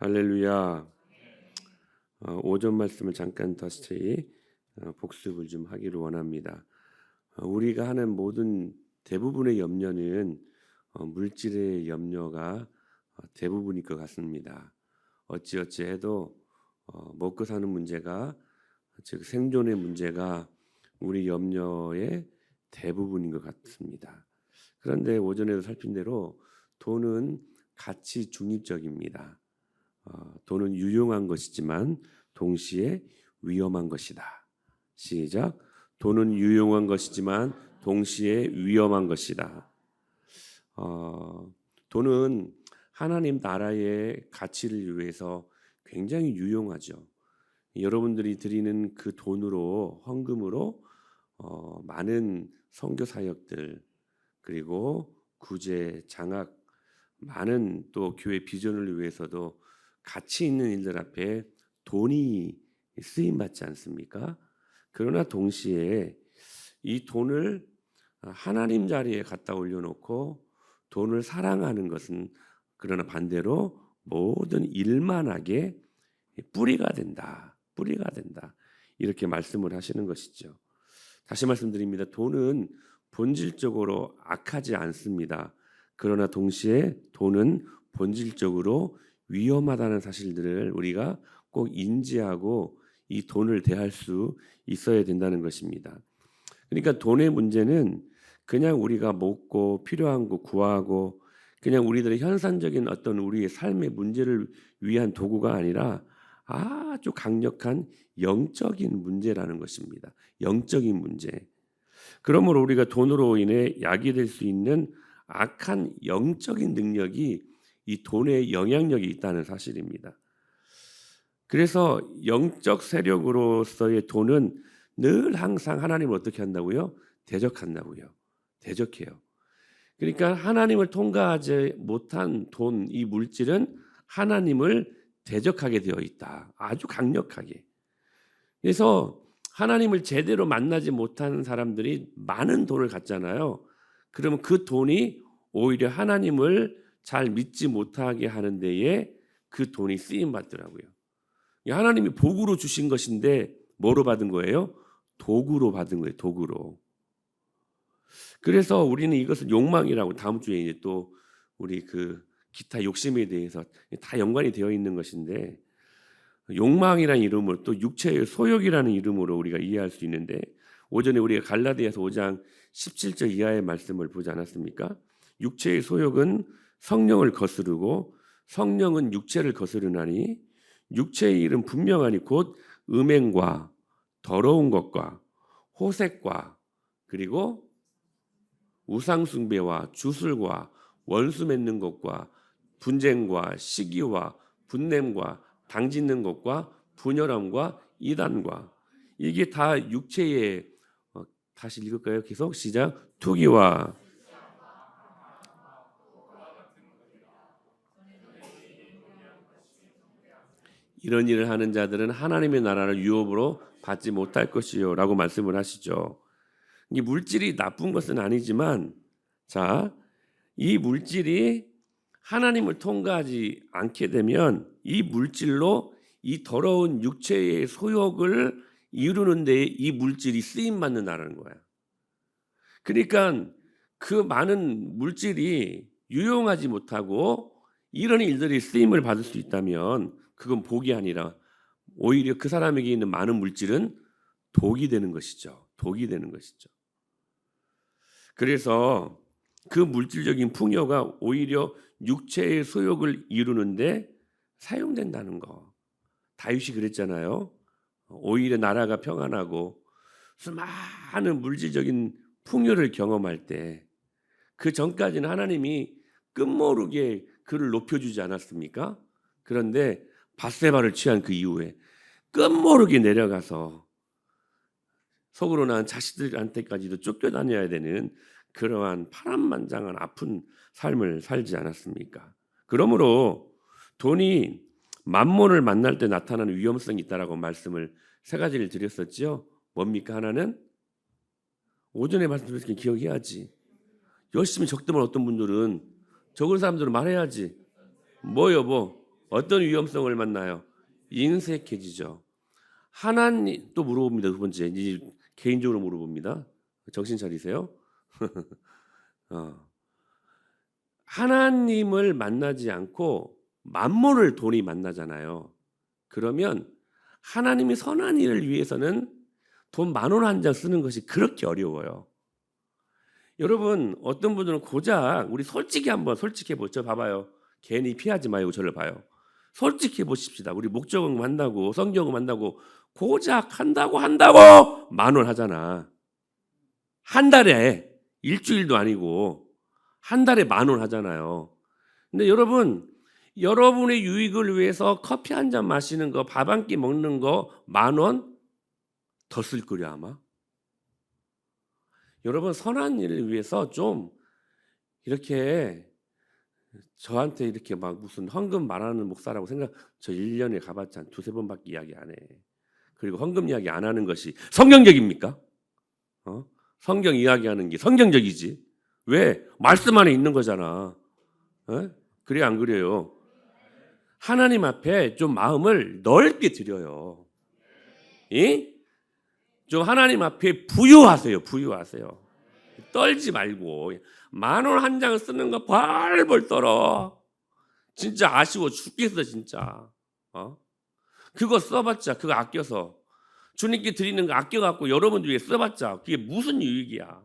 할렐루야. 오전 말씀을 잠깐 다시 복습을 좀 하기를 원합니다. 우리가 하는 모든 대부분의 염려는 물질의 염려가 대부분일 것 같습니다. 어찌어찌 해도 먹고 사는 문제가, 즉 생존의 문제가 우리 염려의 대부분인 것 같습니다. 그런데 오전에도 살핀 대로 돈은 가치 중립적입니다. 돈은 유용한 것이지만 동시에 위험한 것이다. 시작. 돈은 유용한 것이지만 동시에 위험한 것이다. 돈은 하나님 나라의 가치를 위해서 굉장히 유용하죠. 여러분들이 드리는 그 돈으로, 헌금으로 많은 선교 사역들, 그리고 구제, 장학, 많은 또 교회 비전을 위해서도 가치 있는 일들 앞에 돈이 쓰임 받지 않습니까? 그러나 동시에 이 돈을 하나님 자리에 갖다 올려놓고 돈을 사랑하는 것은 그러나 반대로 모든 일만하게 뿌리가 된다. 뿌리가 된다. 이렇게 말씀을 하시는 것이죠. 다시 말씀드립니다. 돈은 본질적으로 악하지 않습니다. 그러나 동시에 돈은 본질적으로 위험하다는 사실들을 우리가 꼭 인지하고 이 돈을 대할 수 있어야 된다는 것입니다. 그러니까 돈의 문제는 그냥 우리가 먹고 필요한 거 구하고 그냥 우리들의 현상적인 어떤 우리의 삶의 문제를 위한 도구가 아니라 아주 강력한 영적인 문제라는 것입니다. 영적인 문제. 그러므로 우리가 돈으로 인해 약이 될 수 있는 악한 영적인 능력이 이 돈의 영향력이 있다는 사실입니다. 그래서 영적 세력으로서의 돈은 늘 항상 하나님을 어떻게 한다고요? 대적한다고요. 대적해요. 그러니까 하나님을 통과하지 못한 돈, 이 물질은 하나님을 대적하게 되어 있다. 아주 강력하게. 그래서 하나님을 제대로 만나지 못한 사람들이 많은 돈을 갖잖아요. 그러면 그 돈이 오히려 하나님을 잘 믿지 못하게 하는 데에 그 돈이 쓰임 받더라고요. 하나님이 복으로 주신 것인데 뭐로 받은 거예요? 도구로 받은 거예요. 도구로. 그래서 우리는 이것을 욕망이라고, 다음 주에 이제 또 우리 그 기타 욕심에 대해서 다 연관이 되어 있는 것인데, 욕망이라는 이름으로 또 육체의 소욕이라는 이름으로 우리가 이해할 수 있는데, 오전에 우리가 갈라디아서 5장 17절 이하의 말씀을 보지 않았습니까? 육체의 소욕은 성령을 거스르고 성령은 육체를 거스르나니 육체의 일은 분명하니 곧 음행과 더러운 것과 호색과 그리고 우상숭배와 주술과 원수 맺는 것과 분쟁과 시기와 분냄과 당짓는 것과 분열함과 이단과, 이게 다 육체의 다시 읽을까요? 계속 시작. 투기와 이런 일을 하는 자들은 하나님의 나라를 유업으로 받지 못할 것이요 라고 말씀을 하시죠. 이 물질이 나쁜 것은 아니지만, 자, 이 물질이 하나님을 통과하지 않게 되면 이 물질로 이 더러운 육체의 소욕을 이루는 데 이 물질이 쓰임 받는다는 거야. 그러니까 그 많은 물질이 유용하지 못하고 이런 일들이 쓰임을 받을 수 있다면 그건 복이 아니라 오히려 그 사람에게 있는 많은 물질은 독이 되는 것이죠. 독이 되는 것이죠. 그래서 그 물질적인 풍요가 오히려 육체의 소욕을 이루는데 사용된다는 거. 다윗이 그랬잖아요. 오히려 나라가 평안하고 수많은 물질적인 풍요를 경험할 때 그 전까지는 하나님이 끝모르게 그를 높여주지 않았습니까? 그런데 밧세바를 취한 그 이후에 끝모르게 내려가서 속으로 난 자식들한테까지도 쫓겨다녀야 되는 그러한 파란만장한 아픈 삶을 살지 않았습니까? 그러므로 돈이 만몬을 만날 때 나타나는 위험성이 있다라고 말씀을 세 가지를 드렸었죠. 뭡니까? 하나는 오전에 말씀드렸으니 기억해야지. 열심히 적더만 어떤 분들은 적은 사람들은 말해야지. 뭐 여보? 어떤 위험성을 만나요? 인색해지죠. 하나님 또 물어봅니다. 두 번째 이제 개인적으로 물어봅니다. 정신 차리세요. 어. 하나님을 만나지 않고 만몬을 돈이 만나잖아요. 그러면 하나님이 선한 일을 위해서는 돈 10,000원 한 장 쓰는 것이 그렇게 어려워요. 여러분 어떤 분들은 고작 우리 솔직히 한번 솔직해 보죠. 봐봐요. 괜히 피하지 말고 저를 봐요. 솔직히 보십시다. 우리 목적응 한다고 성경응 한다고 고작 한다고 10,000원 하잖아. 한 달에 일주일도 아니고 한 달에 10,000원 하잖아요. 근데 여러분 여러분의 유익을 위해서 커피 한 잔 마시는 거, 밥 한 끼 먹는 거 10,000원 더 쓸 거려 아마. 여러분 선한 일을 위해서 좀 이렇게 저한테 이렇게 막 무슨 헌금 말하는 목사라고 생각 저 1년에 가봤자 한 2-3번밖에 이야기 안 해. 그리고 헌금 이야기 안 하는 것이 성경적입니까? 성경 이야기하는 게 성경적이지. 왜? 말씀 안에 있는 거잖아. 그래 안 그래요? 하나님 앞에 좀 마음을 넓게 드려요. 좀 하나님 앞에 부유하세요. 부유하세요. 떨지 말고 10,000원 한 장 쓰는 거 벌벌 떨어. 진짜 아쉬워 죽겠어 진짜. 그거 써봤자 그거 아껴서 주님께 드리는 거 아껴갖고 여러분들 위해 써봤자 그게 무슨 유익이야.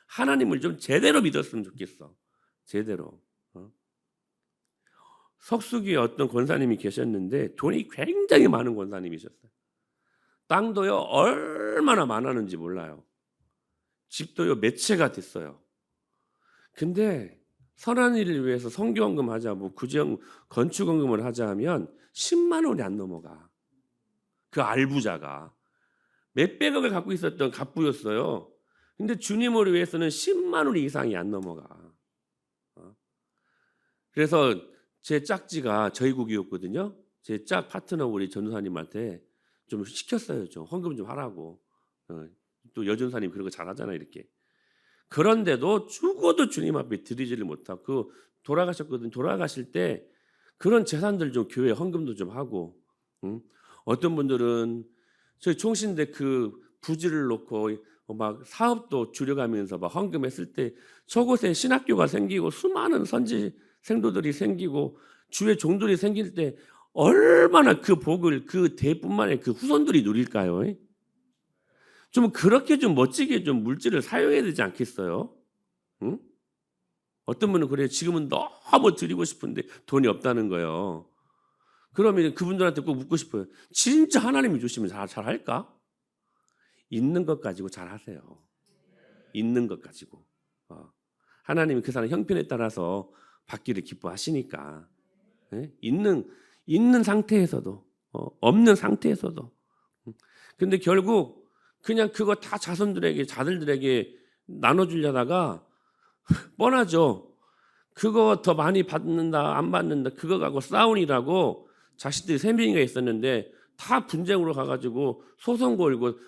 하나님을 좀 제대로 믿었으면 좋겠어. 제대로. 석수기에 어떤 권사님이 계셨는데 돈이 굉장히 많은 권사님이셨어요. 땅도요 얼마나 많았는지 몰라요. 집도요 몇 채가 됐어요. 근데 선한 일을 위해서 성교헌금 하자, 뭐 구정 건축헌금을 하자 하면 10만 원이 안 넘어가. 그 알부자가 몇백억을 갖고 있었던 갑부였어요. 근데 주님을 위해서는 10만 원 이상이 안 넘어가. 그래서 제 짝지가 저희국이었거든요. 제 짝 파트너 우리 전도사님한테 좀 시켰어요. 좀 헌금 좀 하라고. 또 여전사님 그런 거 잘하잖아요. 이렇게. 그런데도 죽어도 주님 앞에 드리지를 못하고 그 돌아가셨거든. 돌아가실 때 그런 재산들 좀 교회 헌금도 좀 하고. 어떤 분들은 저희 총신대 그 부지를 놓고 막 사업도 줄여가면서 막 헌금했을 때 저곳에 신학교가 생기고 수많은 선지 생도들이 생기고 주의 종들이 생길 때 얼마나 그 복을 그 대뿐만 아니라 그 후손들이 누릴까요? 좀 그렇게 좀 멋지게 좀 물질을 사용해야 되지 않겠어요? 응? 어떤 분은 그래요. 지금은 너무 드리고 싶은데 돈이 없다는 거예요. 그러면 그분들한테 꼭 묻고 싶어요. 진짜 하나님이 주시면 잘 할까? 있는 것 가지고 잘 하세요. 있는 것 가지고. 하나님이 그 사람 형편에 따라서 받기를 기뻐하시니까. 있는 상태에서도 없는 상태에서도. 근데 결국 그냥 그거 다 자들들에게 나눠주려다가 뻔하죠. 그거 더 많이 받는다 안 받는다 그거 갖고 싸우니라고 자식들이 3명이가 있었는데 다 분쟁으로 가가지고 소송 걸고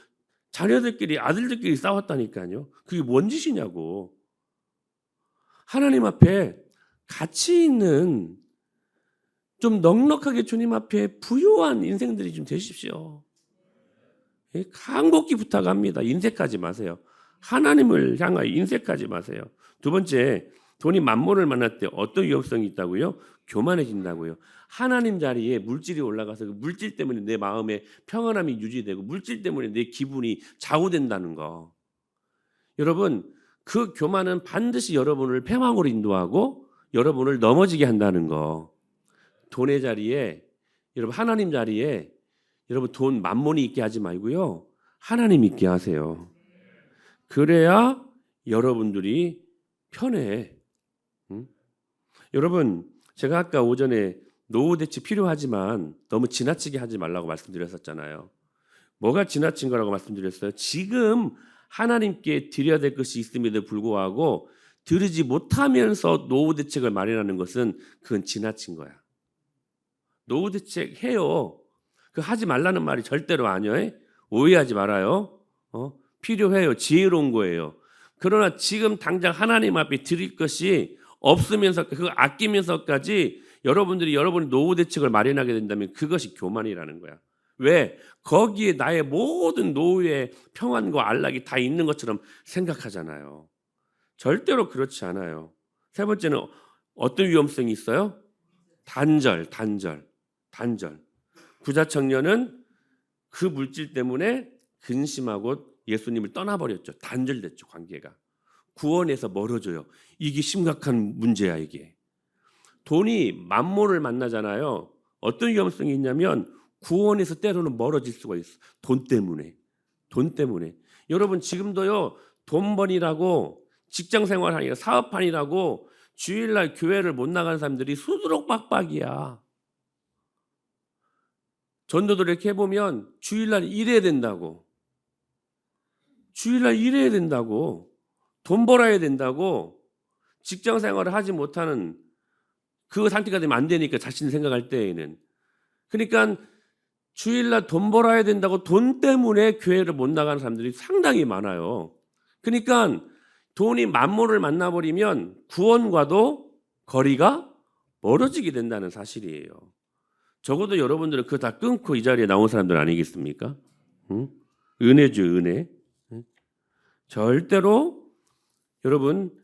자녀들끼리 아들들끼리 싸웠다니까요. 그게 뭔 짓이냐고. 하나님 앞에 가치 있는 좀 넉넉하게 주님 앞에 부유한 인생들이 좀 되십시오. 간곡히 부탁합니다. 인색하지 마세요. 하나님을 향하여 인색하지 마세요. 두 번째, 돈이 만몬을 만날 때 어떤 위험성이 있다고요? 교만해진다고요. 하나님 자리에 물질이 올라가서 그 물질 때문에 내 마음에 평안함이 유지되고 물질 때문에 내 기분이 좌우된다는 거. 여러분, 그 교만은 반드시 여러분을 패망으로 인도하고 여러분을 넘어지게 한다는 거. 돈의 자리에 여러분 하나님 자리에 여러분 돈 만몬이 있게 하지 말고요. 하나님 있게 하세요. 그래야 여러분들이 편해. 여러분 제가 아까 오전에 노후 대책 필요하지만 너무 지나치게 하지 말라고 말씀드렸었잖아요. 뭐가 지나친 거라고 말씀드렸어요? 지금 하나님께 드려야 될 것이 있음에도 불구하고 드리지 못하면서 노후 대책을 마련하는 것은 그건 지나친 거야. 노후 대책 해요. 그 하지 말라는 말이 절대로 아니에요. 오해하지 말아요. 필요해요. 지혜로운 거예요. 그러나 지금 당장 하나님 앞에 드릴 것이 없으면서 그거 아끼면서까지 여러분들이 여러분의 노후 대책을 마련하게 된다면 그것이 교만이라는 거야. 왜? 거기에 나의 모든 노후의 평안과 안락이 다 있는 것처럼 생각하잖아요. 절대로 그렇지 않아요. 세 번째는 어떤 위험성이 있어요? 단절. 부자 청년은 그 물질 때문에 근심하고 예수님을 떠나버렸죠. 단절됐죠, 관계가. 구원에서 멀어져요. 이게 심각한 문제야, 이게. 돈이 만모를 만나잖아요. 어떤 위험성이 있냐면 구원에서 때로는 멀어질 수가 있어. 돈 때문에. 여러분 지금도요. 돈 번이라고 직장 생활하니까 사업하니라고 주일날 교회를 못 나가는 사람들이 수두룩 빡빡이야. 전도들 이렇게 해보면 주일날 일해야 된다고. 돈 벌어야 된다고. 직장 생활을 하지 못하는 그 상태가 되면 안 되니까 자신을 생각할 때에는. 그러니까 주일날 돈 벌어야 된다고 돈 때문에 교회를 못 나가는 사람들이 상당히 많아요. 그러니까 돈이 만모를 만나버리면 구원과도 거리가 멀어지게 된다는 사실이에요. 적어도 여러분들은 그거 다 끊고 이 자리에 나온 사람들 아니겠습니까? 응? 은혜죠, 은혜. 절대로 여러분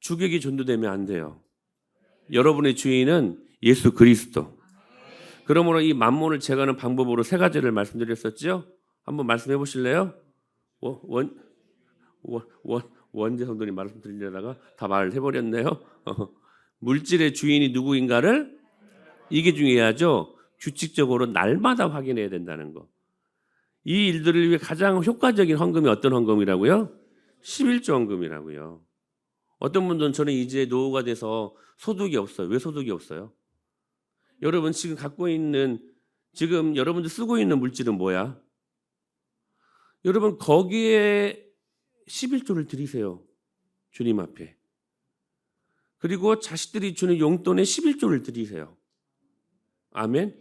주객이 전도되면 안 돼요. 여러분의 주인은 예수 그리스도. 그러므로 이 만몬을 제거하는 방법으로 세 가지를 말씀드렸었죠. 한번 말씀해 보실래요? 원재 성도님 말씀드리려다가 다 말을 해버렸네요. 물질의 주인이 누구인가를 이게 중요하죠. 규칙적으로 날마다 확인해야 된다는 거. 이 일들을 위해 가장 효과적인 헌금이 어떤 헌금이라고요? 11조 헌금이라고요. 어떤 분들은 저는 이제 노후가 돼서 소득이 없어요. 왜 소득이 없어요? 여러분 지금 갖고 있는 지금 여러분들 쓰고 있는 물질은 뭐야? 여러분 거기에 11조를 드리세요. 주님 앞에. 그리고 자식들이 주는 용돈에 11조를 드리세요. 아멘.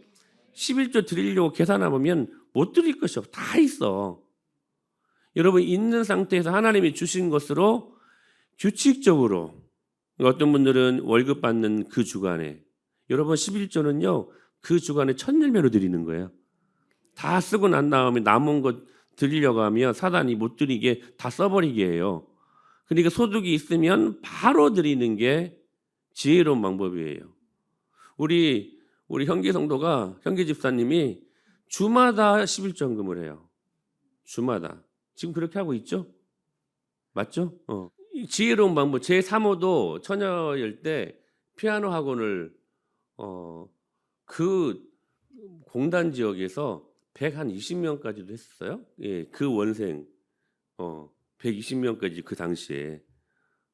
11조 드리려고 계산해보면 못 드릴 것이 없어. 다 있어. 여러분 있는 상태에서 하나님이 주신 것으로 규칙적으로 어떤 분들은 월급 받는 그 주간에 여러분 11조는요. 그 주간에 천열매로 드리는 거예요. 다 쓰고 난 다음에 남은 것 드리려고 하면 사단이 못 드리게 다 써버리게 해요. 그러니까 소득이 있으면 바로 드리는 게 지혜로운 방법이에요. 우리 형제 성도가 형제 집사님이 주마다 11조금을 해요. 주마다. 지금 그렇게 하고 있죠? 맞죠? 지혜로운 방법. 제 사모도 처녀일 때 피아노 학원을 그 공단 지역에서 120명까지도 했었어요. 예, 그 원생 120명까지 그 당시에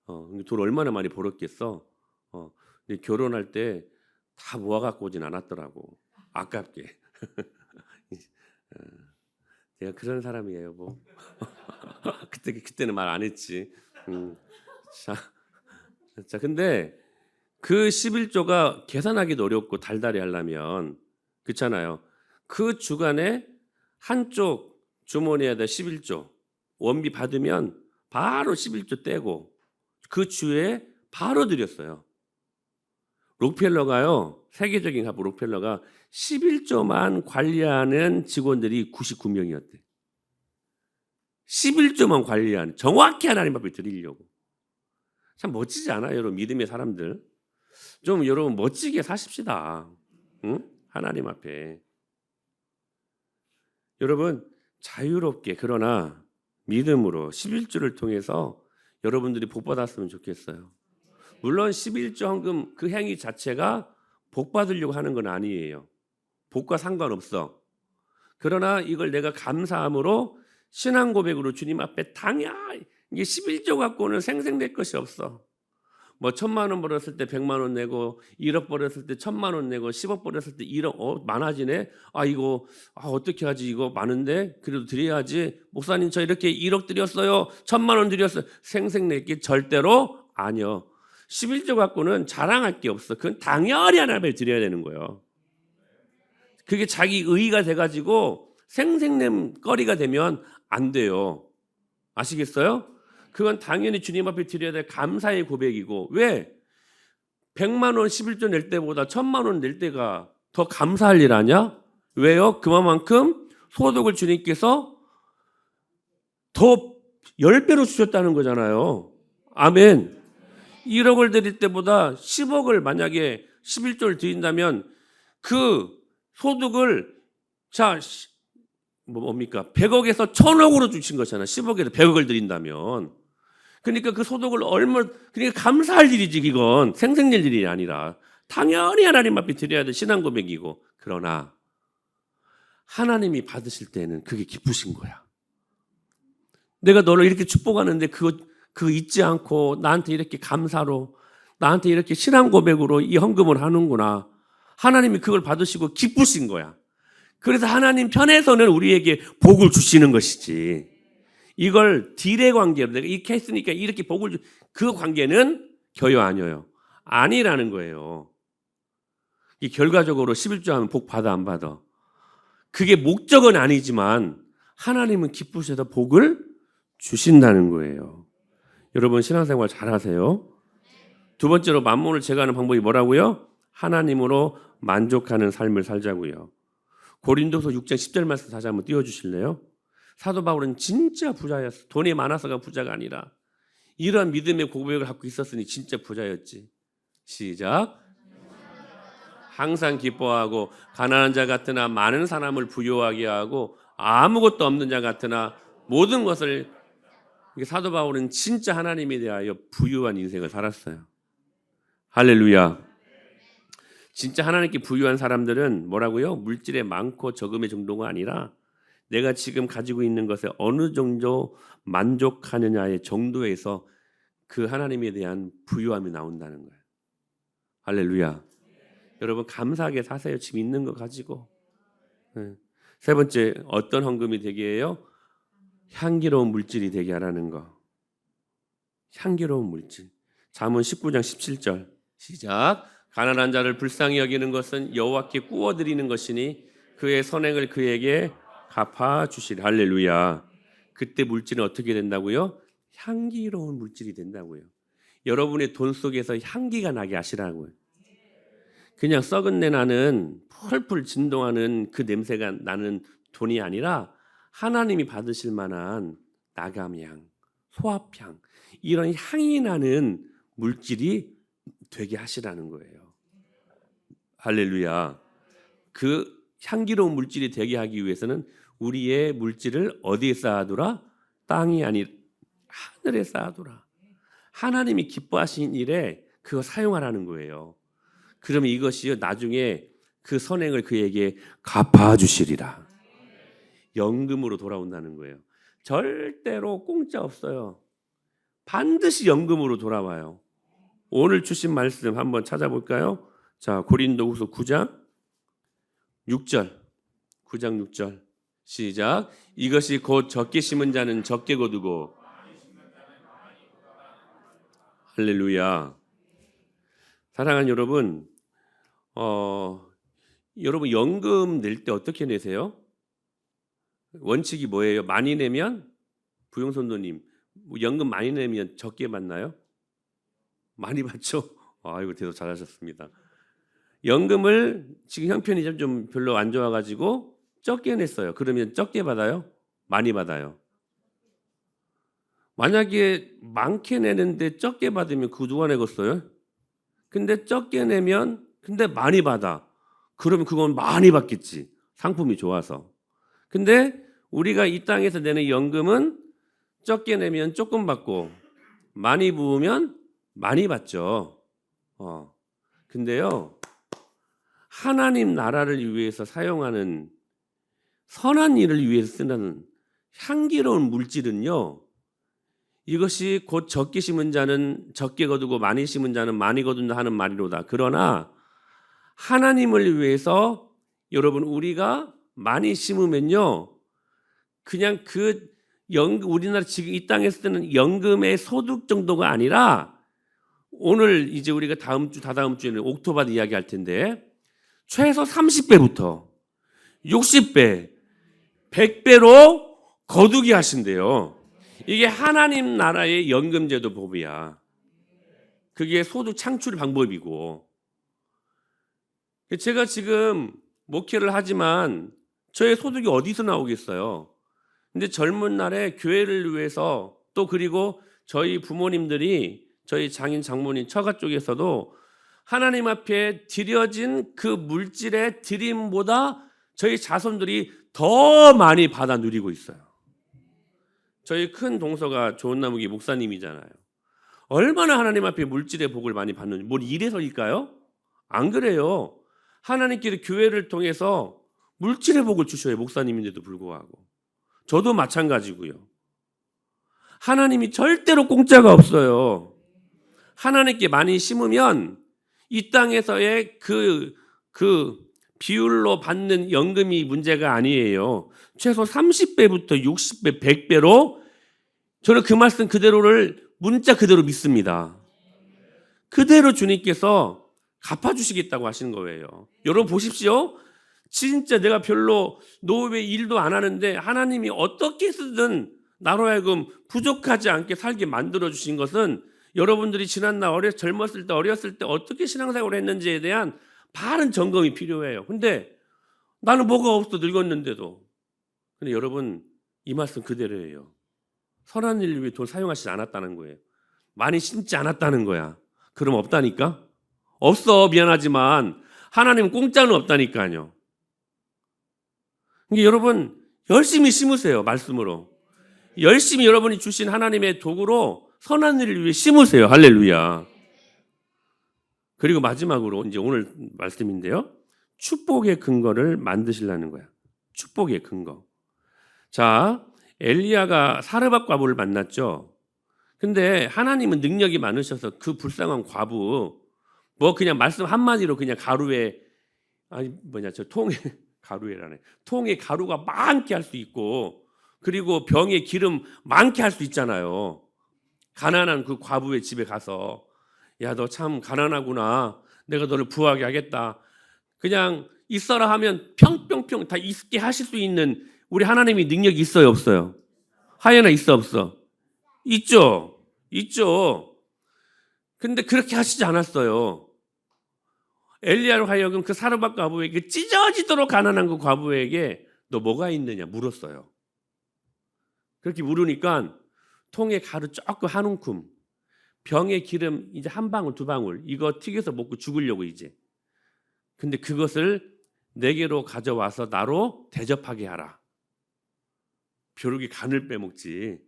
돈 얼마나 많이 벌었겠어. 근데 결혼할 때 다 모아갖고 오진 않았더라고. 아깝게. 내가 그런 사람이에요, 뭐. 그때는 말 안 했지. 자, 근데 그 11조가 계산하기도 어렵고 달달이 하려면 그렇잖아요. 그 주간에 한쪽 주머니에다 11조 원비 받으면 바로 11조 떼고 그 주에 바로 드렸어요. 록펠러가요. 세계적인 갑부 록펠러가 11조만 관리하는 직원들이 99명이었대. 11조만 관리하는 정확히 하나님 앞에 드리려고. 참 멋지지 않아요, 여러분 믿음의 사람들. 좀 여러분 멋지게 사십시다. 응? 하나님 앞에. 여러분 자유롭게 그러나 믿음으로 11조를 통해서 여러분들이 복 받았으면 좋겠어요. 물론 11조 헌금 그 행위 자체가 복 받으려고 하는 건 아니에요. 복과 상관없어. 그러나 이걸 내가 감사함으로 신앙 고백으로 주님 앞에 이게 11조 갖고는 생생될 것이 없어. 뭐 1,000만 원 벌었을 때 100만 원 내고 1억 벌었을 때 1,000만 원 내고 10억 벌었을 때 1억 많아지네. 이거 어떻게 하지? 이거 많은데 그래도 드려야지. 목사님 저 이렇게 1억 드렸어요. 1,000만 원 드렸어요. 생생낼 게 절대로 아니요. 11조 갖고는 자랑할 게 없어. 그건 당연히 하나님을 드려야 되는 거예요. 그게 자기 의의가 돼가지고 생생냄 거리가 되면 안 돼요. 아시겠어요? 그건 당연히 주님 앞에 드려야 될 감사의 고백이고 왜? 100만 원 11조 낼 때보다 1000만 원 낼 때가 더 감사할 일 아니야? 왜요? 그만큼 소득을 주님께서 더 10배로 주셨다는 거잖아요. 아멘. 1억을 드릴 때보다 10억을 만약에 11조를 드린다면 그 소득을 뭡니까? 100억에서 1000억으로 주신 거잖아요. 10억에서 100억을 드린다면. 그러니까 그 소득을 그러니까 감사할 일이지, 이건. 생생낼 일이 아니라. 당연히 하나님 앞에 드려야 될 신앙 고백이고. 그러나 하나님이 받으실 때는 그게 기쁘신 거야. 내가 너를 이렇게 축복하는데 그거 잊지 않고 나한테 이렇게 감사로, 나한테 이렇게 신앙 고백으로 이 헌금을 하는구나. 하나님이 그걸 받으시고 기쁘신 거야. 그래서 하나님 편에서는 우리에게 복을 주시는 것이지. 이걸 딜의 관계로 내가 이렇게 했으니까 이렇게 그 관계는 겨요 아니에요. 아니라는 거예요. 이 결과적으로 11조 하면 복 받아 안 받아. 그게 목적은 아니지만 하나님은 기쁘셔서 복을 주신다는 거예요. 여러분 신앙생활 잘하세요. 두 번째로 만몬을 제거하는 방법이 뭐라고요? 하나님으로 만족하는 삶을 살자고요. 고린도서 6장 10절 말씀 다시 한번 띄워주실래요? 사도 바울은 진짜 부자였어. 돈이 많아서가 부자가 아니라 이런 믿음의 고백을 갖고 있었으니 진짜 부자였지. 시작. 항상 기뻐하고 가난한 자 같으나 많은 사람을 부유하게 하고 아무것도 없는 자 같으나 모든 것을. 사도 바울은 진짜 하나님에 대하여 부유한 인생을 살았어요. 할렐루야. 진짜 하나님께 부유한 사람들은 뭐라고요? 물질에 많고 적음의 정도가 아니라 내가 지금 가지고 있는 것에 어느 정도 만족하느냐의 정도에서 그 하나님에 대한 부유함이 나온다는 거예요. 할렐루야. 여러분 감사하게 사세요. 지금 있는 거 가지고. 세 번째, 어떤 헌금이 되게 해요? 향기로운 물질이 되게 하라는 거. 향기로운 물질. 잠언 19장 17절 시작. 가난한 자를 불쌍히 여기는 것은 여호와께 구워드리는 것이니 그의 선행을 그에게 갚아주시리. 할렐루야. 그때 물질은 어떻게 된다고요? 향기로운 물질이 된다고요. 여러분의 돈 속에서 향기가 나게 하시라고요. 그냥 썩은 내 나는 펄펄 진동하는 그 냄새가 나는 돈이 아니라 하나님이 받으실 만한 나감향, 소합향, 이런 향이 나는 물질이 되게 하시라는 거예요. 할렐루야. 그 향기로운 물질이 되게 하기 위해서는 우리의 물질을 어디에 쌓아두라? 땅이 아니 하늘에 쌓아두라. 하나님이 기뻐하신 일에 그거 사용하라는 거예요. 그러면 이것이 나중에 그 선행을 그에게 갚아주시리라. 연금으로 돌아온다는 거예요. 절대로 공짜 없어요. 반드시 연금으로 돌아와요. 오늘 주신 말씀 한번 찾아볼까요? 자, 고린도후서 9장 6절. 9장 6절. 시작. 이것이 곧 적게 심은 자는 적게 거두고. 할렐루야. 사랑하는 여러분, 여러분 연금 낼 때 어떻게 내세요? 원칙이 뭐예요? 많이 내면 부용선도님 연금 많이 내면 적게 받나요? 많이 받죠? 아이고 대답 잘하셨습니다. 연금을 지금 형편이 좀 별로 안 좋아가지고 적게 냈어요. 그러면 적게 받아요? 많이 받아요? 만약에 많게 내는데 적게 받으면 그 누가 내겠어요? 근데 적게 내면 근데 많이 받아. 그러면 그건 많이 받겠지. 상품이 좋아서. 근데 우리가 이 땅에서 내는 연금은 적게 내면 조금 받고 많이 부으면 많이 받죠. 근데요. 하나님 나라를 위해서 사용하는 선한 일을 위해서 쓰는 향기로운 물질은요. 이것이 곧 적게 심은 자는 적게 거두고 많이 심은 자는 많이 거둔다 하는 말이로다. 그러나 하나님을 위해서 여러분 우리가 많이 심으면요. 그냥 우리나라 지금 이 땅에서 쓰는 연금의 소득 정도가 아니라 오늘 이제 우리가 다음 주 다다음 주에는 옥토바드 이야기할 텐데 최소 30배부터 60배, 100배로 거두게 하신대요. 이게 하나님 나라의 연금제도 법이야. 그게 소득 창출 방법이고, 제가 지금 목회를 하지만 저의 소득이 어디서 나오겠어요? 근데 젊은 날에 교회를 위해서, 또 그리고 저희 부모님들이, 저희 장인 장모님 처가 쪽에서도 하나님 앞에 드려진 그 물질의 드림보다 저희 자손들이 더 많이 받아 누리고 있어요. 저희 큰 동서가 좋은 나무기 목사님이잖아요. 얼마나 하나님 앞에 물질의 복을 많이 받는지. 뭘 이래서일까요? 안 그래요. 하나님께서 교회를 통해서 물질의 복을 주셔요. 목사님인데도 불구하고. 저도 마찬가지고요. 하나님이 절대로 공짜가 없어요. 하나님께 많이 심으면 이 땅에서의 그 비율로 받는 연금이 문제가 아니에요. 최소 30배부터 60배, 100배로 저는 그 말씀 그대로를 문자 그대로 믿습니다. 그대로 주님께서 갚아주시겠다고 하시는 거예요. 여러분 보십시오. 진짜 내가 별로 노후에 일도 안 하는데 하나님이 어떻게 쓰든 나로 하여금 부족하지 않게 살게 만들어주신 것은 여러분들이 지난날 젊었을 때 어렸을 때 어떻게 신앙생활을 했는지에 대한 바른 점검이 필요해요. 근데 나는 뭐가 없어 늙었는데도. 근데 여러분 이 말씀 그대로예요. 선한 일을 위해 돈 사용하시지 않았다는 거예요. 많이 심지 않았다는 거야. 그럼 없다니까? 없어. 미안하지만 하나님은 공짜는 없다니까요. 그러니까 여러분 열심히 심으세요. 말씀으로. 열심히 여러분이 주신 하나님의 도구로 선한 일을 위해 심으세요. 할렐루야. 그리고 마지막으로 이제 오늘 말씀인데요. 축복의 근거를 만드시려는 거야. 축복의 근거. 자, 엘리야가 사르밧 과부를 만났죠. 근데 하나님은 능력이 많으셔서 그 불쌍한 과부 뭐 그냥 말씀 한마디로 그냥 가루에 통에 가루에라네. 통에 가루가 많게 할 수 있고 그리고 병에 기름 많게 할 수 있잖아요. 가난한 그 과부의 집에 가서 야, 너 참 가난하구나. 내가 너를 부하게 하겠다. 그냥 있어라 하면 평평평 다 있게 하실 수 있는 우리 하나님이 능력이 있어요, 없어요? 하여나 있어, 없어? 있죠. 있죠. 근데 그렇게 하시지 않았어요. 엘리야로 하여금 그 사르밧 과부에게 찢어지도록 가난한 그 과부에게 너 뭐가 있느냐 물었어요. 그렇게 물으니까 통에 가루 조금 한 움큼, 병에 기름 이제 한 방울 두 방울 이거 튀겨서 먹고 죽으려고 이제. 근데 그것을 내게로 가져와서 나로 대접하게 하라. 벼룩이 간을 빼먹지.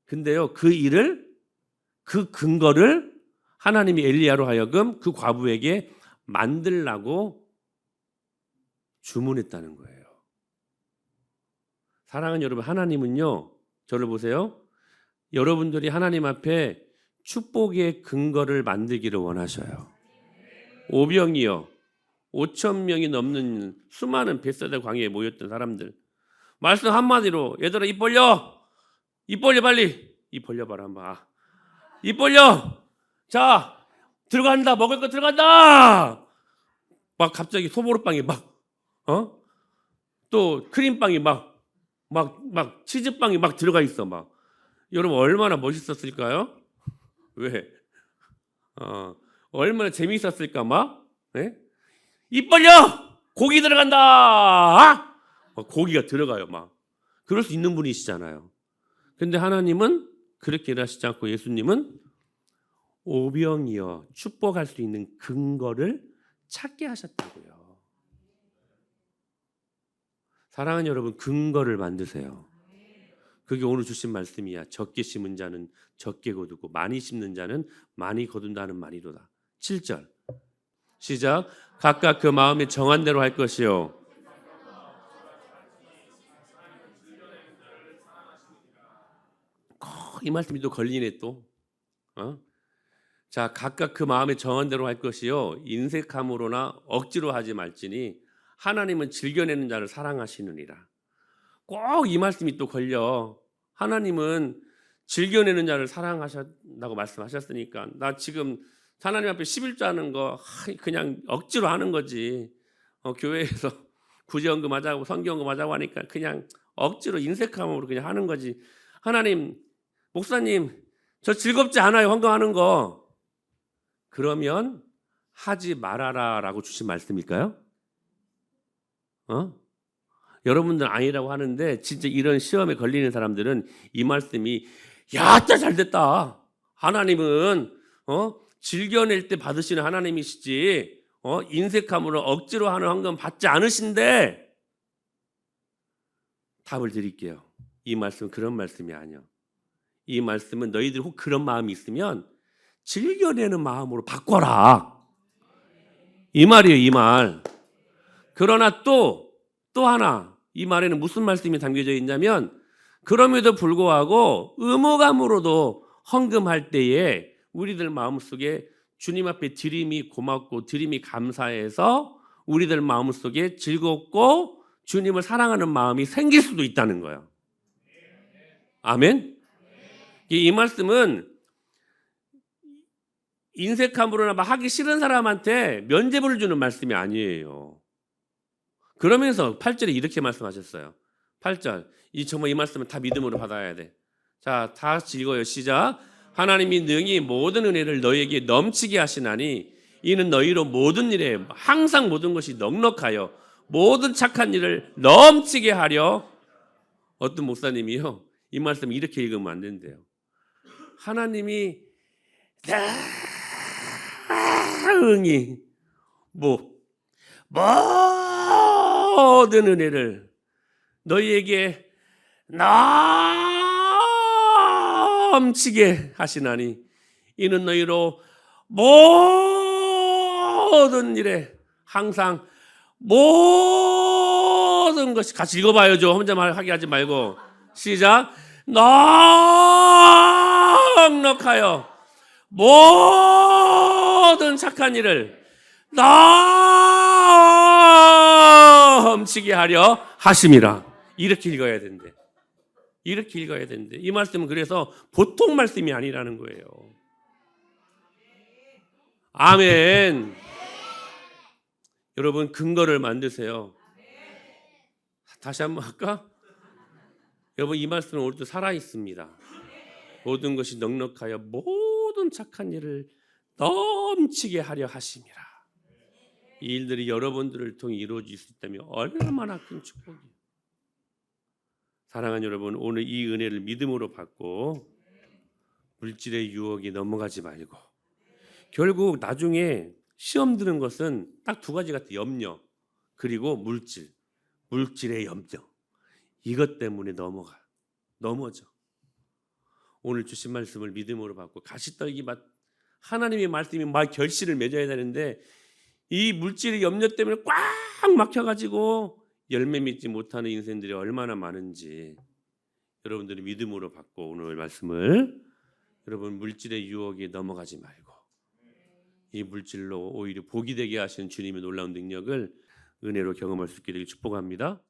근데요 그 근거를 하나님이 엘리야로 하여금 그 과부에게 만들라고 주문했다는 거예요. 사랑하는 여러분, 하나님은요 저를 보세요. 여러분들이 하나님 앞에 축복의 근거를 만들기를 원하셔요. 오병이어 5,000명이 넘는 수많은 벳세다 광야에 모였던 사람들 말씀 한마디로 얘들아 입 벌려 빨리 입 벌려봐라 한번. 입 벌려. 자 들어간다. 먹을 거 들어간다. 막 갑자기 소보루빵이 또 크림빵이 막 치즈빵이 막 들어가 있어 막. 여러분 얼마나 멋있었을까요? 왜? 얼마나 재미있었을까 막. 네? 입 벌려! 고기 들어간다! 고기가 들어가요 막. 그럴 수 있는 분이시잖아요. 근데 하나님은 그렇게 일하시지 않고 예수님은 오병이어 축복할 수 있는 근거를 찾게 하셨다고요. 사랑하는 여러분 근거를 만드세요. 그게 오늘 주신 말씀이야. 적게 심은 자는 적게 거두고 많이 심는 자는 많이 거둔다는 말이로다. 7절 시작. 각각 그 마음에 정한 대로 할 것이요. 이 말씀이 또 걸리네 또. 자, 각각 그 마음에 정한 대로 할 것이요. 인색함으로나 억지로 하지 말지니 하나님은 즐겨내는 자를 사랑하시느니라. 꼭 이 말씀이 또 걸려. 하나님은 즐겨내는 자를 사랑하신다고 말씀하셨으니까 나 지금 하나님 앞에 11조 하는 거 그냥 억지로 하는 거지. 교회에서 구제헌금 하자고 성경헌금 하자고 하니까 그냥 억지로 인색함으로 그냥 하는 거지. 하나님, 목사님 저 즐겁지 않아요 헌금하는 거. 그러면 하지 말아라라고 주신 말씀일까요? 여러분들 아니라고 하는데 진짜 이런 시험에 걸리는 사람들은 이 말씀이 야, 진짜 잘됐다. 하나님은 즐겨낼 때 받으시는 하나님이시지 인색함으로 억지로 하는 헌금 받지 않으신데. 답을 드릴게요. 이 말씀은 그런 말씀이 아니야. 이 말씀은 너희들이 혹 그런 마음이 있으면 즐겨내는 마음으로 바꿔라. 이 말이에요, 이 말. 그러나 또 하나, 이 말에는 무슨 말씀이 담겨져 있냐면, 그럼에도 불구하고 의무감으로도 헌금할 때에 우리들 마음속에 주님 앞에 드림이 고맙고 드림이 감사해서 우리들 마음속에 즐겁고 주님을 사랑하는 마음이 생길 수도 있다는 거예요. 아멘? 이 말씀은 인색함으로나 하기 싫은 사람한테 면죄부를 주는 말씀이 아니에요. 그러면서 8절에 이렇게 말씀하셨어요. 8절. 정말 이 말씀은 다 믿음으로 받아야 돼. 자, 다 같이 읽어요. 시작. 하나님이 능히 모든 은혜를 너희에게 넘치게 하시나니 이는 너희로 모든 일에 항상 모든 것이 넉넉하여 모든 착한 일을 넘치게 하려. 어떤 목사님이요, 이 말씀 이렇게 읽으면 안 된대요. 하나님이 능히 모든 은혜를 너희에게 넘치게 하시나니 이는 너희로 모든 일에 항상 모든 것이, 같이 읽어봐요. 혼자만 하게 하지 말고. 시작. 넉넉하여 모든 착한 일을 넘치게 하려 하심이라. 이렇게 읽어야 된대. 이렇게 읽어야 된대. 이 말씀은 그래서 보통 말씀이 아니라는 거예요. 아멘. 여러분, 근거를 만드세요. 다시 한번 할까? 여러분, 이 말씀은 오늘도 살아있습니다. 모든 것이 넉넉하여 모든 착한 일을 넘치게 하려 하심이라. 이 일들이 여러분들을 통해 이루어질 수 있다면 얼마나 큰 축복이에요. 사랑하는 여러분, 오늘 이 은혜를 믿음으로 받고 물질의 유혹에 넘어가지 말고, 결국 나중에 시험 드는 것은 딱 두 가지 같아요. 염려 그리고 물질의 염려. 이것 때문에 넘어져. 오늘 주신 말씀을 믿음으로 받고 가시떨기 하나님의 말씀이 막 결실을 맺어야 되는데 이 물질의 염려 때문에 꽉 막혀가지고 열매 맺지 못하는 인생들이 얼마나 많은지 여러분들이 믿음으로 받고 오늘 말씀을, 여러분 물질의 유혹에 넘어가지 말고 이 물질로 오히려 복이 되게 하시는 주님의 놀라운 능력을 은혜로 경험할 수 있게 되길 축복합니다.